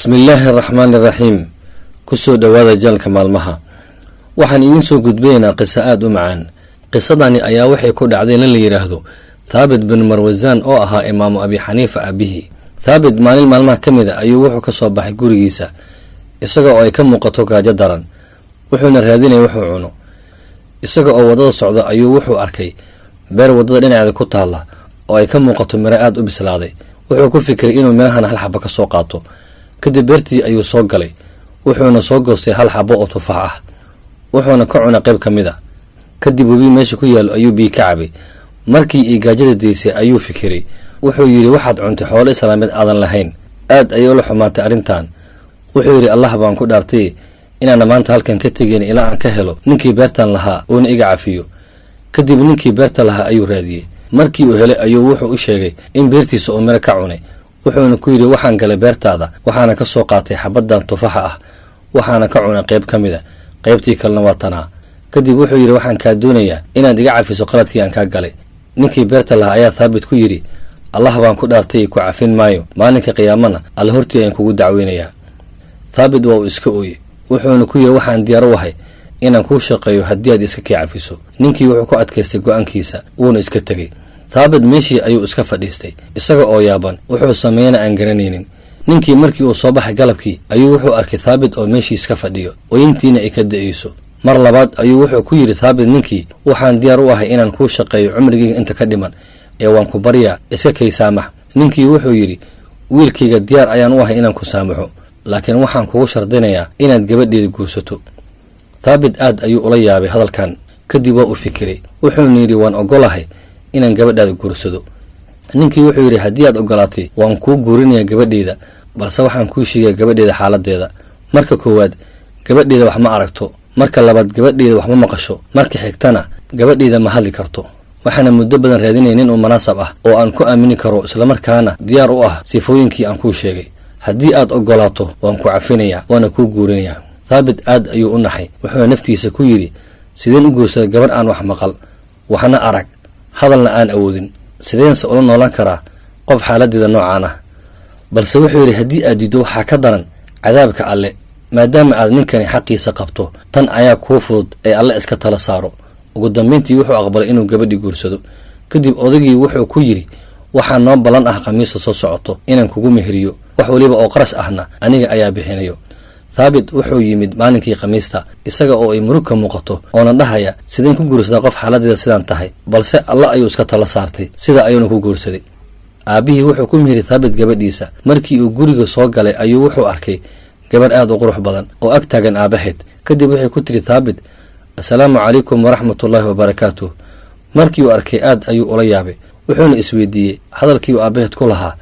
bismillaahi raxmaani raxiim kusoo dhowaada jaalka maalmaha waxaan idiin soo gudbinaynaa qiso aad u macaan. qisadani ayaa waxay ku dhacday nin la yidhaahdo thaabit bin marwasaan oo ahaa imaamu abi xaniifa aabihii. thaabit maalin maalmaha ka mid a ayuu wuxuu ka soo baxay gurigiisa isaga oo ay ka muuqato gaajo daran, wuxuuna raadinaya wuxuu cuno. isaga oo waddada socda ayuu wuxuu arkay beer waddada dhinaceeda ku taalla oo ay ka muuqato miro aad u bislaaday. wuxuu ku fikiray inuu midhahan hal xabo ka soo qaato. kadib beertii ayuu soo galay, wuxuuna soo goostay hal xabo oo tufaax ah, wuxuuna ka cunay qayb ka mid a. kadib webi meesha ku yaallo ayuu biyo ka cabay. markii ay gaajada daysay ayuu fikiray, wuxuu yidhi waxaad cuntay xoolo islaameed aadan lahayn. aad ayay ula xumaatay arrintan. wuxuu yidhi allah baan ku dhaartay inaana maanta halkan ka tegayn ilaa aan ka helo ninkii beertan lahaa uuna iga cafiyo. kadib ninkii beerta lahaa ayuu raadiyey. markii uu helay ayuu wuxuu u sheegay in beertiisa uu miro ka cunay, wuxuuna ku yidhi waxaan galay beertaada, waxaana ka soo qaatay xabaddan tufaaxa ah, waxaana ka cunay qayb ka mid a, qaybtii kalena waa tanaa. kadib wuxuu yidhi waxaan kaa doonayaa inaad iga cafiso qaladkii aan kaa galay. ninkii beerta lahaa ayaa thaabit ku yidhi allah baan ku dhaartay ku cafin maayo, maalinka qiyaamana alla hortii ayaan kugu dacweynayaa. thaabit waa uu iska ooyey, wuxuuna ku yidhi waxaan diyaar u ahay inaan kuu shaqeeyo haddii aad iska kii cafiso. ninkii wuxuu ku adkaystay go-aankiisa, wuuna iska tegey. thaabit meeshii ayuu iska fadhiistay isaga oo yaaban, wuxuu sameeyana aan garanaynin. ninkii markii uu soo baxay galabkii ayuu wuxuu arkay thaabit oo meeshii iska fadhiyo, ooyintiina ay ka da-ayso. mar labaad ayuu wuxuu ku yidhi thaabit ninkii waxaan diyaar u ahay inaan kuu shaqeeyo cumrigayga inta ka dhiman, ee waan ku baryaa iska kay saamax. ninkii wuxuu yidhi wiilkayga diyaar ayaan u ahay inaan ku saamaxo, laakiin waxaan kugu shardinayaa inaad gabadheeda guursato. thaabit aad ayuu ula yaabay hadalkan. kadib waa uu fikiray, wuxuuna yidhi waan ogolahay inaan gabadhaada guursado. ninkii wuxuu yidhi haddii aad ogolaatay waan kuu guurinayaa gabadheeda, balse waxaan kuu sheegaya gabadheeda xaaladeeda. marka koowaad gabadheeda wax ma aragto, marka labaad gabadheeda wax ma maqasho, marka xigtana gabadheeda ma hadli karto. waxaana muddo badan raadinaya nin uu munaasab ah oo aan ku aamini karo islamarkaana diyaar u ah sifooyinkii aan kuu sheegay. haddii aad ogolaato waan ku cafinayaa waana kuu guurinayaa. thaabit aad ayuu u naxay, wuxuuna naftiisa ku yidhi sideen u guursaday gabarh aan wax maqal, waxna arag, hadalna aan awoodin, sideense ula noolaan karaa qof xaaladeeda noocaan ah. balse wuxuu yidhi haddii aad diiddo waxaa ka daran cadaabka alle, maadaama aad ninkani xaqiisa qabto. tan ayaa kuu fudud ee alle iska tala saaro. ugu dambayntii wuxuu aqbalay inuu gabadhii guursado. kadib odaygii wuxuu ku yidhi waxaa noo ballan ah khamiista soo socoto inaan kugu meheriyo, wax weliba oo qarash ahna aniga ayaa bixinayo. thaabit wuxuu yimid maalinkii khamiista isaga oo ay murug ka muuqato, oona dhahaya sideen ku guursadaa qof xaaladeeda sidaan tahay, balse alla ayuu iska tala saartay, sida ayuuna ku guursaday. aabbihii wuxuu ku meheri thaabit gabadhiisa. markii uu guriga soo galay ayuu wuxuu arkay gabarh aad u qurux badan oo ag taagan aabbaheed. kadib waxay ku tidhi thaabit assalaamu calaykum waraxmatullaahi wabarakaatuh. markii uu arkay aad ayuu ula yaabay, wuxuuna isweydiiyey hadalkii uu aabbaheed ku lahaa.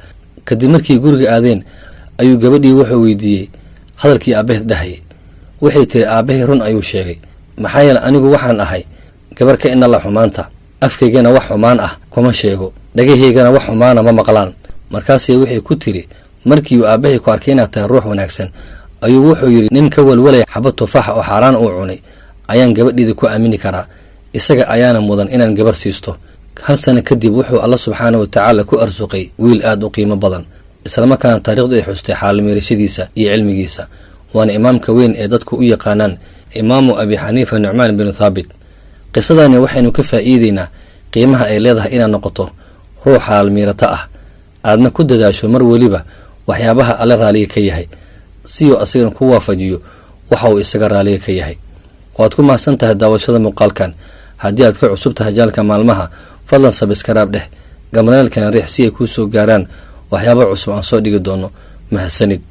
kadib markii guriga aadeen ayuu gabadhii wuxuu weydiiyey hadalkii aabbaheed dhahayay. waxay tiri aabbahay run ayuu sheegay, maxaa yeele anigu waxaan ahay gabar ka inala xumaanta, afkaygana wax xumaan ah kuma sheego, dhagahaygana wax xumaana ma maqlaan. markaasay waxay ku tiri markii uu aabbahay ku arkay inaad tahay ruux wanaagsan ayuu wuxuu yidhi nin ka walwalaya xabad tufaaxa oo xaaraan uu cunay ayaan gabadheeda ku aamini karaa, isaga ayaana mudan inaan gabar siisto. hal sano kadib wuxuu alla subxaana wa tacaala ku arsuqay wiil aad u qiimo badan, islamarkaana taariikhdu ay xustay xaalmeerashadiisa iyo cilmigiisa. waana imaamka weyn ee dadku u yaqaanaan imaamu abi xaniifa nucmaan binu thaabit. qisadani waxaynu ka faa'iideynaa qiimaha ay leedahay inaad noqoto ruux xaalmiirato ah, aadna ku dadaasho mar weliba waxyaabaha alle raaliga ka yahay, si uu asigana ku waafajiyo waxa uu isaga raaliga ka yahay. waad ku mahadsan tahay daawashada muuqaalkan. haddii aad ka cusub tahay jaalka maalmaha, fadlan sabskaraab dheh, gamaleelkana riix si ay kuu soo gaaraan waxyaaba cusub aan soo dhigi doono. mahadsanid.